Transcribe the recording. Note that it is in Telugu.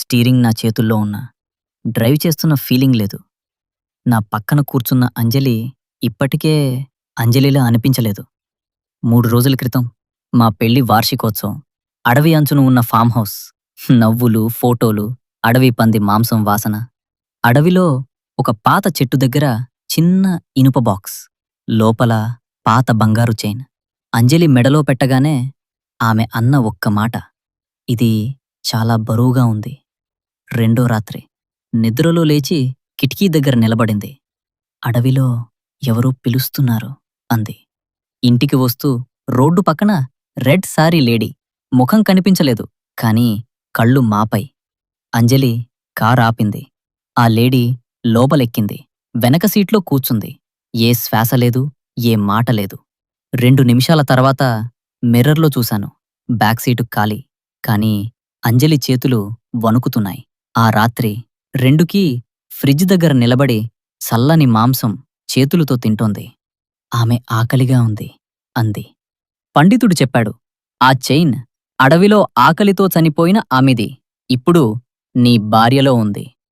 స్టీరింగ్ నా చేతుల్లో ఉన్నా. డ్రైవ్ చేస్తున్న ఫీలింగ్ లేదు. నా పక్కన కూర్చున్న అంజలి ఇప్పటికే అంజలిలా అనిపించలేదు. 3 రోజుల క్రితం మా పెళ్లి వార్షికోత్సవం. అడవి అంచున ఉన్న ఫామ్ హౌస్. నవ్వులు, ఫోటోలు, అడవి పంది మాంసం వాసన. అడవిలో ఒక పాత చెట్టు దగ్గర చిన్న ఇనుప బాక్స్. లోపల పాత బంగారు చైన్. అంజలి మెడలో పెట్టగానే ఆమె అన్న ఒక్క మాట. ఇది చాలా బరువుగా ఉంది. రెండో రాత్రి నిద్రలో లేచి కిటికీ దగ్గర నిలబడింది. అడవిలో ఎవరో పిలుస్తున్నారు అంది. ఇంటికి వస్తూ రోడ్డు పక్కన రెడ్ సారీ లేడీ. ముఖం కనిపించలేదు, కానీ కళ్ళు మాపై. అంజలి కారాపింది. ఆ లేడీ లోపలెక్కింది. వెనక సీట్లో కూర్చుంది. ఏ శ్వాస లేదు, ఏ మాట లేదు. 2 నిమిషాల తర్వాత మిర్రర్లో చూశాను. బ్యాక్ సీటు ఖాళీ. కానీ అంజలి చేతులు వణుకుతున్నాయి. ఆ రాత్రి 2కి ఫ్రిడ్జ్ దగ్గర నిలబడి చల్లని మాంసం చేతులతో తింటోంది. ఆమె ఆకలిగా ఉంది అంది. పండితుడు చెప్పాడు, ఆ చైన్ అడవిలో ఆకలితో చనిపోయిన ఆమెది. ఇప్పుడు నీ భార్యలో ఉంది.